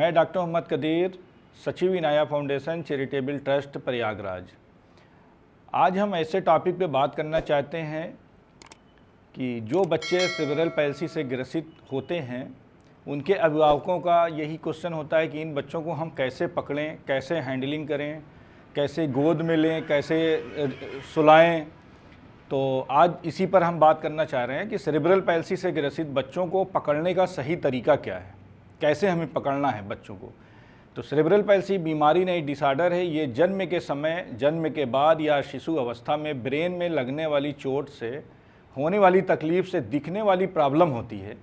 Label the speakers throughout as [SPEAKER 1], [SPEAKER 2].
[SPEAKER 1] मैं डॉक्टर मोहम्मद कदीर, सचिव Inaya foundation charitable trust Prayagraj. आज हम ऐसे टॉपिक पे बात करना चाहते हैं कि जो बच्चे सेरेब्रल पैल्सी से ग्रसित होते हैं उनके अभिभावकों का यही क्वेश्चन होता है कि इन बच्चों को हम कैसे पकड़ें, कैसे हैंडलिंग करें, कैसे गोद में लें, कैसे सुलाएं। तो आज इसी पर हम बात करना चाह रहे हैं कि सेरेब्रल पैल्सी से ग्रसित बच्चों को पकड़ने का सही तरीका क्या है, कैसे हमें पकड़ना है बच्चों को। तो सेरेब्रल पैल्सी बीमारी नहीं, डिसऑर्डर है। ये जन्म के समय, जन्म के बाद या शिशु अवस्था में ब्रेन में लगने वाली चोट से होने वाली तकलीफ़ से दिखने वाली प्रॉब्लम होती है,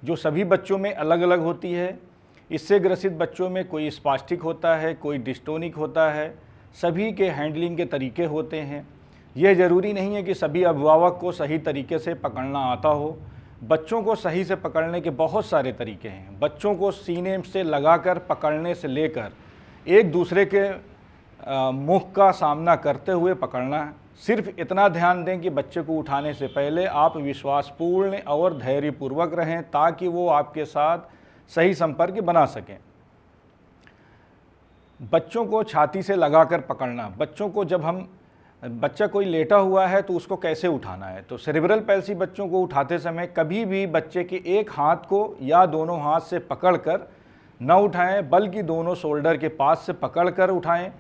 [SPEAKER 1] जो सभी बच्चों में अलग अलग होती है। इससे ग्रसित बच्चों में कोई स्पास्टिक होता है, कोई डिस्टोनिक होता है, सभी के हैंडलिंग के तरीके होते हैं। यह ज़रूरी नहीं है कि सभी अभिभावक को सही तरीके से पकड़ना आता हो। बच्चों को सही से पकड़ने के बहुत सारे तरीके हैं। बच्चों को सीने से लगाकर पकड़ने से लेकर एक दूसरे के मुख का सामना करते हुए पकड़ना है। सिर्फ इतना ध्यान दें कि बच्चे को उठाने से पहले आप विश्वासपूर्ण और धैर्यपूर्वक रहें ताकि वो आपके साथ सही संपर्क बना सकें। बच्चों को छाती से लगाकर पकड़ना। बच्चों को जब बच्चा कोई लेटा हुआ है तो उसको कैसे उठाना है। तो सेरेब्रल पैल्सी बच्चों को उठाते समय कभी भी बच्चे के एक हाथ को या दोनों हाथ से पकड़कर न उठाएं, बल्कि दोनों शोल्डर के पास से पकड़कर उठाएं।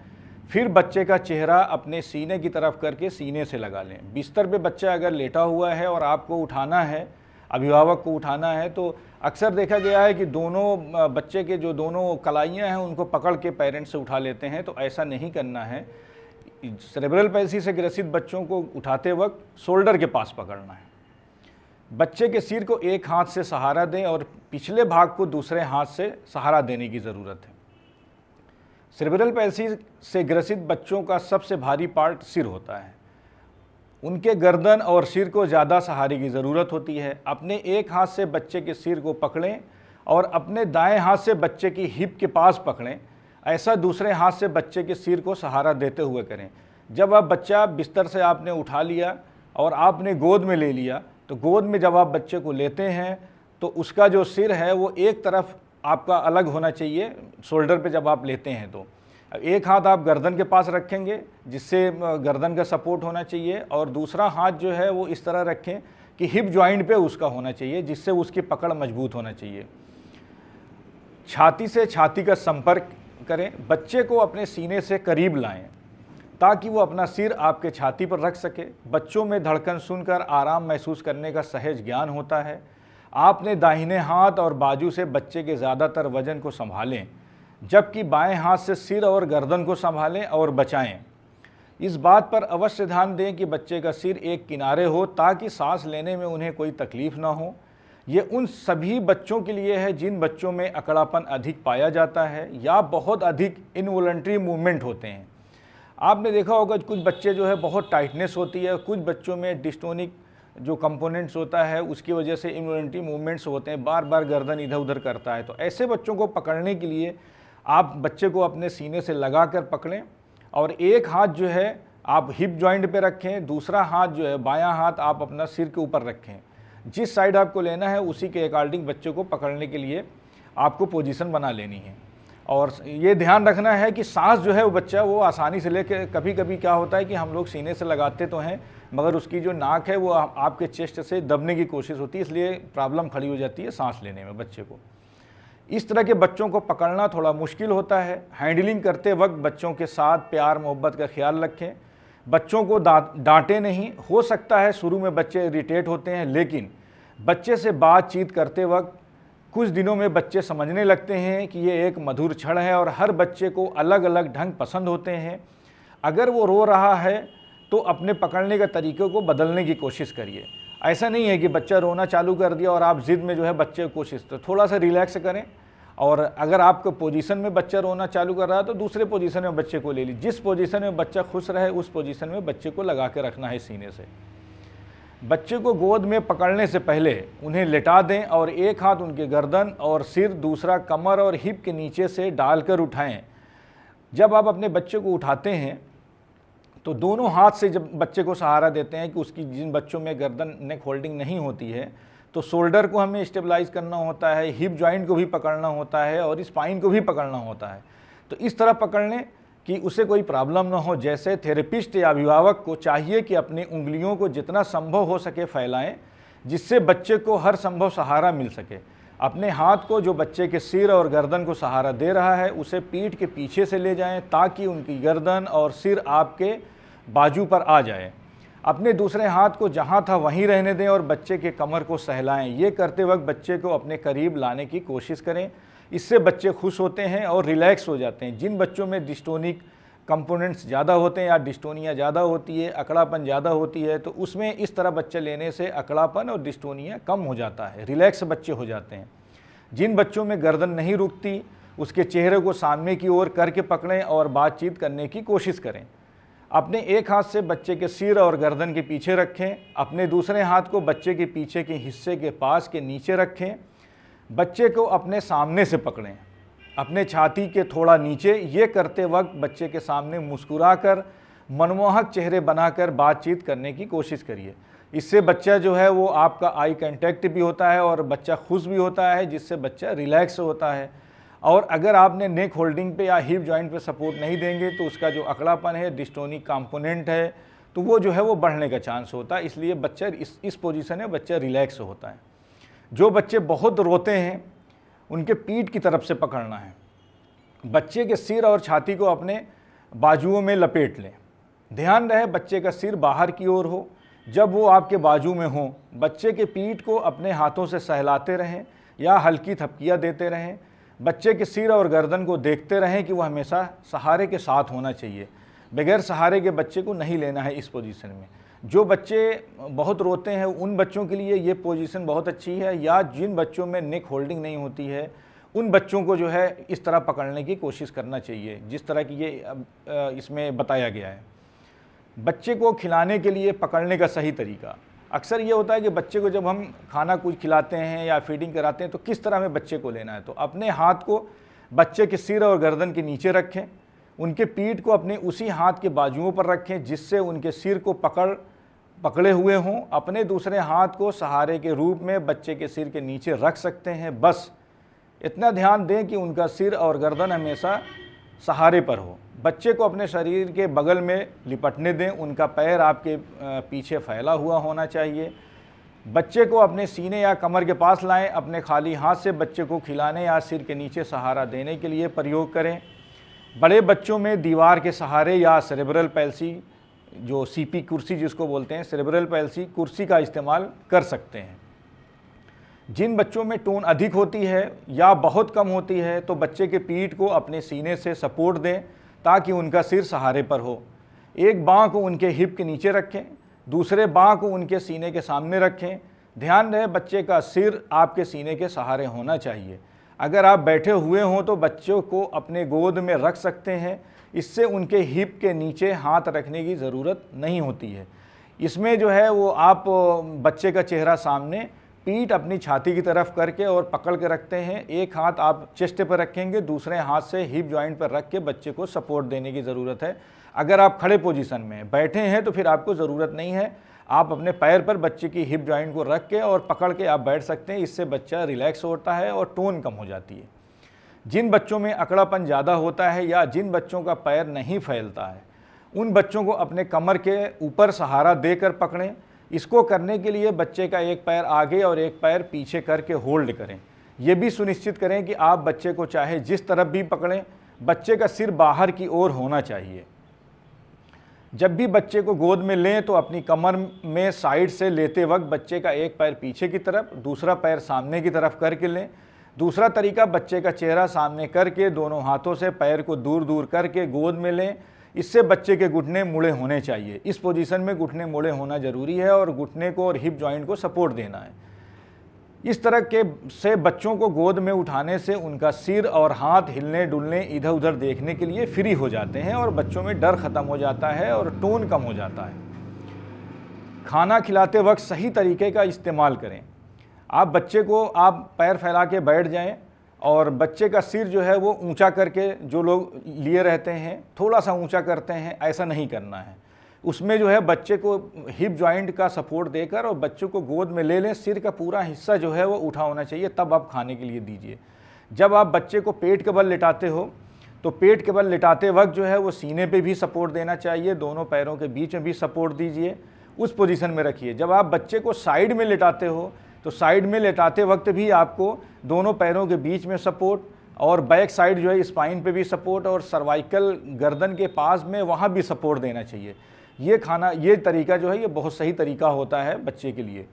[SPEAKER 1] फिर बच्चे का चेहरा अपने सीने की तरफ करके सीने से लगा लें। बिस्तर पे बच्चा अगर लेटा हुआ है और आपको उठाना है, अभिभावक को उठाना है, तो अक्सर देखा गया है कि दोनों बच्चे के जो दोनों कलाइयाँ हैं उनको पकड़ के पेरेंट्स से उठा लेते हैं। तो ऐसा नहीं करना है। सेरेब्रल पैल्सी से ग्रसित बच्चों को उठाते वक्त शोल्डर के पास पकड़ना है। बच्चे के सिर को एक हाथ से सहारा दें और पिछले भाग को दूसरे हाथ से सहारा देने की ज़रूरत है। सेरेब्रल पैल्सी से ग्रसित बच्चों का सबसे भारी पार्ट सिर होता है। उनके गर्दन और सिर को ज़्यादा सहारे की ज़रूरत होती है। अपने एक हाथ से बच्चे के सिर को पकड़ें और अपने दाएं हाथ से बच्चे की हिप के पास पकड़ें। ऐसा दूसरे हाथ से बच्चे के सिर को सहारा देते हुए करें। जब आप बच्चा बिस्तर से आपने उठा लिया और आपने गोद में ले लिया, तो गोद में जब आप बच्चे को लेते हैं तो उसका जो सिर है वो एक तरफ आपका अलग होना चाहिए। शोल्डर पे जब आप लेते हैं तो एक हाथ आप गर्दन के पास रखेंगे जिससे गर्दन का सपोर्ट होना चाहिए, और दूसरा हाथ जो है वो इस तरह रखें कि हिप जॉइंट पे उसका होना चाहिए, जिससे उसकी पकड़ मजबूत होना चाहिए। छाती से छाती का संपर्क करें। बच्चे को अपने सीने से करीब लाएं ताकि वो अपना सिर आपके छाती पर रख सके। बच्चों में धड़कन सुनकर आराम महसूस करने का सहज ज्ञान होता है। आपने दाहिने हाथ और बाजू से बच्चे के ज़्यादातर वजन को संभालें, जबकि बाएं हाथ से सिर और गर्दन को संभालें और बचाएं। इस बात पर अवश्य ध्यान दें कि बच्चे का सिर एक किनारे हो ताकि सांस लेने में उन्हें कोई तकलीफ ना हो। ये उन सभी बच्चों के लिए है जिन बच्चों में अकड़ापन अधिक पाया जाता है या बहुत अधिक इनवॉलंटरी मूवमेंट होते हैं। आपने देखा होगा कुछ बच्चे जो है बहुत टाइटनेस होती है, कुछ बच्चों में डिस्टोनिक जो कंपोनेंट्स होता है उसकी वजह से इनवॉलंटरी मूवमेंट्स होते हैं, बार बार गर्दन इधर उधर करता है। तो ऐसे बच्चों को पकड़ने के लिए आप बच्चे को अपने सीने से लगा कर पकड़ें और एक हाथ जो है आप हिप जॉइंट पे रखें, दूसरा हाथ जो है बायां हाथ आप अपना सिर के ऊपर रखें। जिस साइड आपको लेना है उसी के अकॉर्डिंग बच्चे को पकड़ने के लिए आपको पोजीशन बना लेनी है। और ये ध्यान रखना है कि सांस जो है वो बच्चा वो आसानी से लेके, कभी कभी क्या होता है कि हम लोग सीने से लगाते तो हैं मगर उसकी जो नाक है वो आपके चेस्ट से दबने की कोशिश होती है, इसलिए प्रॉब्लम खड़ी हो जाती है सांस लेने में बच्चे को। इस तरह के बच्चों को पकड़ना थोड़ा मुश्किल होता है। हैंडलिंग करते वक्त बच्चों के साथ प्यार मोहब्बत का ख्याल रखें। बच्चों को डांटे नहीं। हो सकता है शुरू में बच्चे इरिटेट होते हैं, लेकिन बच्चे से बातचीत करते वक्त कुछ दिनों में बच्चे समझने लगते हैं कि ये एक मधुर क्षण है और हर बच्चे को अलग अलग ढंग पसंद होते हैं। अगर वो रो रहा है तो अपने पकड़ने के तरीक़े को बदलने की कोशिश करिए। ऐसा नहीं है कि बच्चा रोना चालू कर दिया और आप ज़िद में जो है बच्चे को कोशिश, तो थोड़ा सा रिलैक्स करें। और अगर आपको पोजीशन में बच्चा रोना चालू कर रहा है तो दूसरे पोजीशन में बच्चे को ले लीजिए। जिस पोजीशन में बच्चा खुश रहे उस पोजीशन में बच्चे को लगा के रखना है सीने से। बच्चे को गोद में पकड़ने से पहले उन्हें लेटा दें और एक हाथ उनके गर्दन और सिर, दूसरा कमर और हिप के नीचे से डालकर उठाएं। जब आप अपने बच्चे को उठाते हैं तो दोनों हाथ से जब बच्चे को सहारा देते हैं कि उसकी, जिन बच्चों में गर्दन नेक होल्डिंग नहीं होती है तो शोल्डर को हमें स्टेबलाइज करना होता है, हिप जॉइंट को भी पकड़ना होता है और स्पाइन को भी पकड़ना होता है। तो इस तरह पकड़ने कि उसे कोई प्रॉब्लम ना हो। जैसे थेरेपिस्ट या अभिभावक को चाहिए कि अपनी उंगलियों को जितना संभव हो सके फैलाएं, जिससे बच्चे को हर संभव सहारा मिल सके। अपने हाथ को जो बच्चे के सिर और गर्दन को सहारा दे रहा है उसे पीठ के पीछे से ले जाएं ताकि उनकी गर्दन और सिर आपके बाजू पर आ जाए। अपने दूसरे हाथ को जहां था वहीं रहने दें और बच्चे के कमर को सहलाएं। ये करते वक्त बच्चे को अपने करीब लाने की कोशिश करें। इससे बच्चे खुश होते हैं और रिलैक्स हो जाते हैं। जिन बच्चों में डिस्टोनिक कंपोनेंट्स ज़्यादा होते हैं या डिस्टोनिया ज़्यादा होती है, अकड़ापन ज़्यादा होती है, तो उसमें इस तरह बच्चे लेने से अकड़ापन और डिस्टोनिया कम हो जाता है, रिलैक्स बच्चे हो जाते हैं। जिन बच्चों में गर्दन नहीं रुकती उसके चेहरे को सामने की ओर करके पकड़ें और बातचीत करने की कोशिश करें। अपने एक हाथ से बच्चे के सिर और गर्दन के पीछे रखें, अपने दूसरे हाथ को बच्चे के पीछे के हिस्से के पास के नीचे रखें। बच्चे को अपने सामने से पकड़ें, अपने छाती के थोड़ा नीचे। ये करते वक्त बच्चे के सामने मुस्कुराकर मनमोहक चेहरे बनाकर बातचीत करने की कोशिश करिए। इससे बच्चा जो है वो आपका आई कांटेक्ट भी होता है और बच्चा खुश भी होता है, जिससे बच्चा रिलैक्स होता है। और अगर आपने नेक होल्डिंग पे या हिप जॉइंट पे सपोर्ट नहीं देंगे तो उसका जो अकड़ापन है, डिस्टोनिक कंपोनेंट है, तो वो जो है वो बढ़ने का चांस होता है। इसलिए बच्चा इस पोजीशन में बच्चा रिलैक्स होता है। जो बच्चे बहुत रोते हैं उनके पीठ की तरफ से पकड़ना है। बच्चे के सिर और छाती को अपने बाजुओं में लपेट लें। ध्यान रहे बच्चे का सिर बाहर की ओर हो जब वो आपके बाजू में हो। बच्चे के पीठ को अपने हाथों से सहलाते रहें या हल्की थपकियाँ देते रहें। बच्चे के सिर और गर्दन को देखते रहें कि वह हमेशा सहारे के साथ होना चाहिए। बगैर सहारे के बच्चे को नहीं लेना है इस पोजीशन में। जो बच्चे बहुत रोते हैं उन बच्चों के लिए ये पोजीशन बहुत अच्छी है, या जिन बच्चों में नेक होल्डिंग नहीं होती है उन बच्चों को जो है इस तरह पकड़ने की कोशिश करना चाहिए जिस तरह की ये इसमें बताया गया है। बच्चे को खिलाने के लिए पकड़ने का सही तरीका अक्सर ये होता है कि बच्चे को जब हम खाना कुछ खिलाते हैं या फीडिंग कराते हैं तो किस तरह में बच्चे को लेना है। तो अपने हाथ को बच्चे के सिर और गर्दन के नीचे रखें, उनके पीठ को अपने उसी हाथ के बाजुओं पर रखें जिससे उनके सिर को पकड़े हुए हों। अपने दूसरे हाथ को सहारे के रूप में बच्चे के सिर के नीचे रख सकते हैं। बस इतना ध्यान दें कि उनका सिर और गर्दन हमेशा सहारे पर हो। बच्चे को अपने शरीर के बगल में लिपटने दें, उनका पैर आपके पीछे फैला हुआ होना चाहिए। बच्चे को अपने सीने या कमर के पास लाएं। अपने खाली हाथ से बच्चे को खिलाने या सिर के नीचे सहारा देने के लिए प्रयोग करें। बड़े बच्चों में दीवार के सहारे या सेरेब्रल पैल्सी, जो सीपी कुर्सी जिसको बोलते हैं, सेरेब्रल पैल्सी कुर्सी का इस्तेमाल कर सकते हैं। जिन बच्चों में टोन अधिक होती है या बहुत कम होती है तो बच्चे के पीठ को अपने सीने से सपोर्ट दें ताकि उनका सिर सहारे पर हो। एक बाँह को उनके हिप के नीचे रखें, दूसरे बाँह को उनके सीने के सामने रखें। ध्यान रहे बच्चे का सिर आपके सीने के सहारे होना चाहिए। अगर आप बैठे हुए हों तो बच्चों को अपने गोद में रख सकते हैं। इससे उनके हिप के नीचे हाथ रखने की ज़रूरत नहीं होती है। इसमें जो है वो आप बच्चे का चेहरा सामने, पीठ अपनी छाती की तरफ करके और पकड़ के रखते हैं। एक हाथ आप चेस्ट पर रखेंगे, दूसरे हाथ से हिप जॉइंट पर रख के बच्चे को सपोर्ट देने की ज़रूरत है। अगर आप खड़े पोजीशन में बैठे हैं तो फिर आपको ज़रूरत नहीं है। आप अपने पैर पर बच्चे की हिप जॉइंट को रख के और पकड़ के आप बैठ सकते हैं। इससे बच्चा रिलैक्स होता है और टोन कम हो जाती है। जिन बच्चों में अकड़ापन ज़्यादा होता है या जिन बच्चों का पैर नहीं फैलता है उन बच्चों को अपने कमर के ऊपर सहारा देकर पकड़ें। इसको करने के लिए बच्चे का एक पैर आगे और एक पैर पीछे करके होल्ड करें। ये भी सुनिश्चित करें कि आप बच्चे को चाहे जिस तरफ भी पकड़ें, बच्चे का सिर बाहर की ओर होना चाहिए। जब भी बच्चे को गोद में लें तो अपनी कमर में साइड से लेते वक्त बच्चे का एक पैर पीछे की तरफ, दूसरा पैर सामने की तरफ करके लें। दूसरा तरीका, बच्चे का चेहरा सामने करके दोनों हाथों से पैर को दूर दूर करके गोद में लें। इससे बच्चे के घुटने मुड़े होने चाहिए। इस पोजीशन में घुटने मुड़े होना जरूरी है और घुटने को और हिप जॉइंट को सपोर्ट देना है। इस तरह के से बच्चों को गोद में उठाने से उनका सिर और हाथ हिलने डुलने, इधर उधर देखने के लिए फ्री हो जाते हैं और बच्चों में डर खत्म हो जाता है और टोन कम हो जाता है। खाना खिलाते वक्त सही तरीके का इस्तेमाल करें। आप बच्चे को आप पैर फैला के बैठ जाएं और बच्चे का सिर जो है वो ऊंचा करके, जो लोग लिए रहते हैं थोड़ा सा ऊंचा करते हैं, ऐसा नहीं करना है। उसमें जो है बच्चे को हिप जॉइंट का सपोर्ट देकर और बच्चों को गोद में ले लें, सिर का पूरा हिस्सा जो है वो उठा होना चाहिए, तब आप खाने के लिए दीजिए। जब आप बच्चे को पेट के बल लिटाते हो तो पेट के बल लिटाते वक्त जो है वो सीने पे भी सपोर्ट देना चाहिए, दोनों पैरों के बीच में भी सपोर्ट दीजिए, उस पोजीशन में रखिए। जब आप बच्चे को साइड में लिटाते हो तो साइड में लिटाते वक्त भी आपको दोनों पैरों के बीच में सपोर्ट और बैक साइड जो है स्पाइन पे भी सपोर्ट और सर्वाइकल गर्दन के पास में वहाँ भी सपोर्ट देना चाहिए। ये तरीका जो है ये बहुत सही तरीका होता है बच्चे के लिए।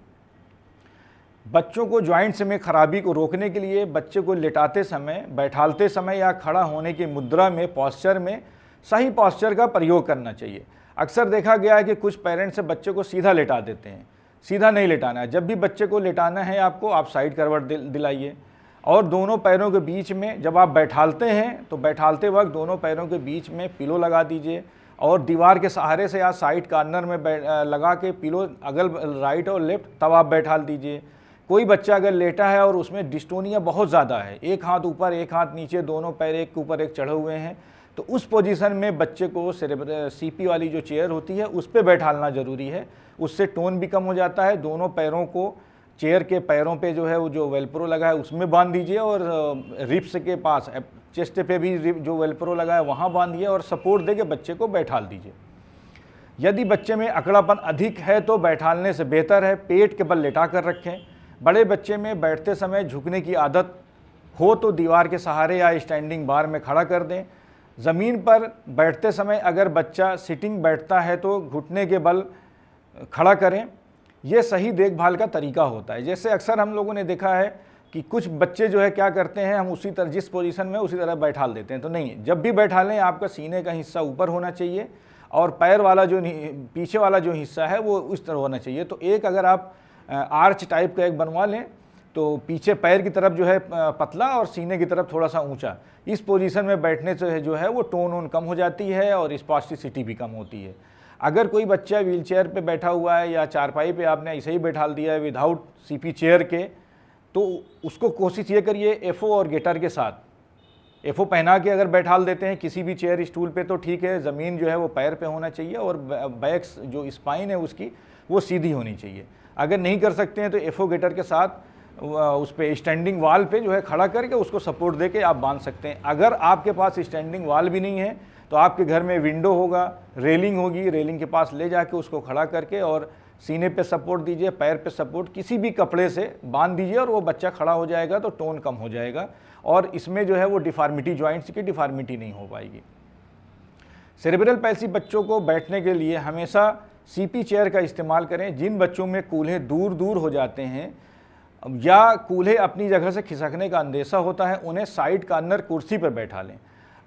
[SPEAKER 1] बच्चों को जॉइंट्स में खराबी को रोकने के लिए बच्चे को लेटाते समय, बैठालते समय या खड़ा होने की मुद्रा में, पॉस्चर में सही पॉस्चर का प्रयोग करना चाहिए। अक्सर देखा गया है कि कुछ पेरेंट्स बच्चे को सीधा लेटा देते हैं, सीधा नहीं लेटाना है। जब भी बच्चे को लेटाना है आपको, आप साइड करवट दिलाइए और दोनों पैरों के बीच में जब आप बैठालते हैं तो बैठालते वक्त दोनों पैरों के बीच में पिलो लगा दीजिए और दीवार के सहारे से या साइड कॉर्नर में लगा के पिलो अगल राइट और लेफ्ट तब आप बैठाल दीजिए। कोई बच्चा अगर लेटा है और उसमें डिस्टोनिया बहुत ज़्यादा है, एक हाथ ऊपर एक हाथ नीचे, दोनों पैर एक के ऊपर एक चढ़े हुए हैं, तो उस पोजीशन में बच्चे को सीपी वाली जो चेयर होती है उस पर बैठालना ज़रूरी है। उससे टोन भी कम हो जाता है। दोनों पैरों को चेयर के पैरों पे जो है वो जो वेलप्रो लगा है उसमें बांध दीजिए और रिप्स के पास, चेस्ट पे भी जो वेलप्रो लगा है वहाँ बांधिए और सपोर्ट दे के बच्चे को बैठाल दीजिए। यदि बच्चे में अकड़ापन अधिक है तो बैठालने से बेहतर है पेट के बल लेटा कर रखें। बड़े बच्चे में बैठते समय झुकने की आदत हो तो दीवार के सहारे या स्टैंडिंग बार में खड़ा कर दें। ज़मीन पर बैठते समय अगर बच्चा सिटिंग बैठता है तो घुटने के बल खड़ा करें। यह सही देखभाल का तरीका होता है। जैसे अक्सर हम लोगों ने देखा है कि कुछ बच्चे जो है क्या करते हैं, हम उसी तरह जिस पोजीशन में उसी तरह बैठाल देते हैं, तो नहीं, जब भी बैठालें आपका सीने का हिस्सा ऊपर होना चाहिए और पैर वाला जो पीछे वाला जो हिस्सा है वो उस तरह होना चाहिए। तो एक अगर आप आर्च टाइप का एक बनवा लें तो पीछे पैर की तरफ जो है पतला और सीने की तरफ थोड़ा सा ऊंचा, इस पोजीशन में बैठने से जो है वो टोन कम हो जाती है और स्पास्टिसिटी भी कम होती है। अगर कोई बच्चा व्हीलचेयर पे बैठा हुआ है या चारपाई पे आपने ऐसे ही बैठाल दिया है विदाउट सीपी चेयर के, तो उसको कोशिश ये करिए एफओ और गेटर के साथ एफओ पहना के अगर बैठाल देते हैं किसी भी चेयर स्टूल पे तो ठीक है, ज़मीन जो है वो पैर पे होना चाहिए और बैक जो स्पाइन है उसकी वो सीधी होनी चाहिए। अगर नहीं कर सकते हैं तो एफओ गेटर के साथ उस पर स्टैंडिंग वाल पे जो है खड़ा करके उसको सपोर्ट दे के आप बांध सकते हैं। अगर आपके पास स्टैंडिंग वाल भी नहीं है तो आपके घर में विंडो होगा, रेलिंग होगी, रेलिंग के पास ले जाके उसको खड़ा करके और सीने पे सपोर्ट दीजिए, पैर पे सपोर्ट किसी भी कपड़े से बांध दीजिए और वो बच्चा खड़ा हो जाएगा तो टोन कम हो जाएगा और इसमें जो है वो डिफॉर्मिटी, जॉइंट्स की डिफॉर्मिटी नहीं हो पाएगी। सेरेब्रल पैल्सी बच्चों को बैठने के लिए हमेशा सीपी चेयर का इस्तेमाल करें। जिन बच्चों में कूल्हे दूर दूर हो जाते हैं या कूल्हे अपनी जगह से खिसकने का अंदेशा होता है उन्हें साइड कॉर्नर कुर्सी पर बैठा लें।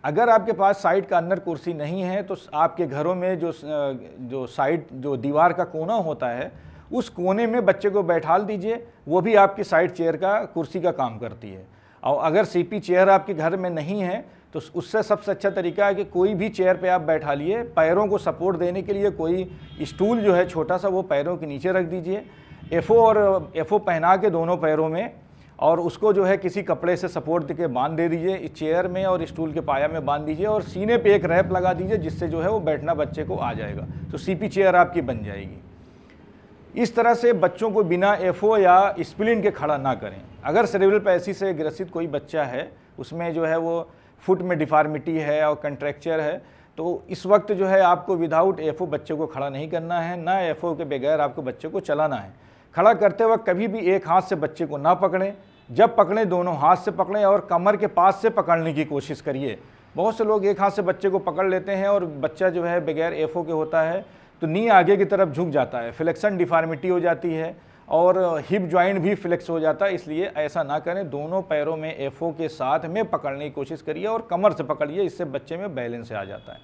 [SPEAKER 1] अगर आपके पास साइड कॉर्नर कुर्सी नहीं है तो आपके घरों में जो साइड जो दीवार का कोना होता है उस कोने में बच्चे को बैठाल दीजिए, वो भी आपकी साइड चेयर का कुर्सी का काम करती है। और अगर सीपी चेयर आपके घर में नहीं है तो उससे सबसे अच्छा तरीका है कि कोई भी चेयर पे आप बैठा लिए, पैरों को सपोर्ट देने के लिए कोई स्टूल जो है छोटा सा वो पैरों के नीचे रख दीजिए, एफओ पहना के दोनों पैरों में और उसको जो है किसी कपड़े से सपोर्ट देके बांध दे दीजिए, इस चेयर में और स्टूल के पाया में बांध दीजिए और सीने पे एक रैप लगा दीजिए जिससे जो है वो बैठना बच्चे को आ जाएगा, तो सीपी चेयर आपकी बन जाएगी। इस तरह से बच्चों को बिना एफओ या स्प्लिन के खड़ा ना करें। अगर सेरेब्रल पैल्सी से ग्रसित कोई बच्चा है, उसमें जो है वो फुट में डिफॉर्मिटी है और कंट्रैक्चर है, तो इस वक्त जो है आपको विदाउट एफओ बच्चे को खड़ा नहीं करना है, ना एफओ के बगैर आपको बच्चे को चलाना है। खड़ा करते वक्त कभी भी एक हाथ से बच्चे को ना पकड़ें, जब पकड़ें दोनों हाथ से पकड़ें और कमर के पास से पकड़ने की कोशिश करिए। बहुत से लोग एक हाथ से बच्चे को पकड़ लेते हैं और बच्चा जो है बगैर एफओ के होता है तो नी आगे की तरफ झुक जाता है, फ्लेक्शन डिफॉर्मिटी हो जाती है और हिप जॉइंट भी फ्लेक्स हो जाता है। इसलिए ऐसा ना करें, दोनों पैरों में एफओ के साथ में पकड़ने की कोशिश करिए और कमर से पकड़िए, इससे बच्चे में बैलेंस आ जाता है।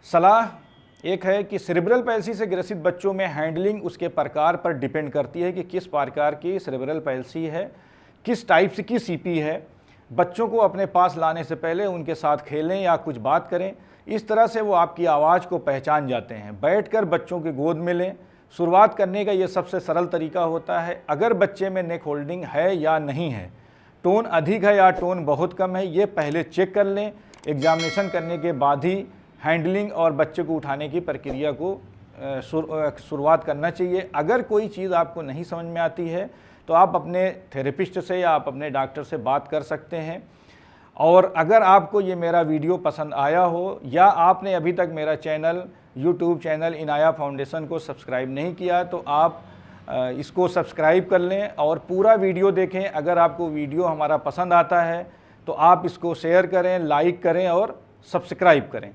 [SPEAKER 1] सलाह एक है कि सेरेब्रल पैल्सी से ग्रसित बच्चों में हैंडलिंग उसके प्रकार पर डिपेंड करती है कि किस प्रकार की सेरेब्रल पैल्सी है, किस टाइप से की सीपी है। बच्चों को अपने पास लाने से पहले उनके साथ खेलें या कुछ बात करें, इस तरह से वो आपकी आवाज़ को पहचान जाते हैं। बैठकर बच्चों की गोद में लें। शुरुआत करने का ये सबसे सरल तरीका होता है। अगर बच्चे में नेक होल्डिंग है या नहीं है, टोन अधिक है या टोन बहुत कम है, ये पहले चेक कर लें। एग्जामिनेशन करने के बाद ही हैंडलिंग और बच्चे को उठाने की प्रक्रिया को शुरुआत करना चाहिए। अगर कोई चीज़ आपको नहीं समझ में आती है तो आप अपने थेरेपिस्ट से या आप अपने डॉक्टर से बात कर सकते हैं। और अगर आपको ये मेरा वीडियो पसंद आया हो या आपने अभी तक मेरा channel YouTube channel Inaya foundation को सब्सक्राइब नहीं किया तो आप इसको सब्सक्राइब कर लें और पूरा वीडियो देखें। अगर आपको वीडियो हमारा पसंद आता है तो आप इसको शेयर करें, लाइक करें और सब्सक्राइब करें।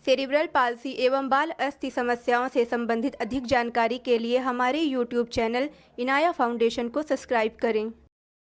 [SPEAKER 2] सेरिब्रल पाल्सी एवं बाल अस्थि समस्याओं से संबंधित अधिक जानकारी के लिए हमारे YouTube चैनल इनाया फाउंडेशन को सब्सक्राइब करें।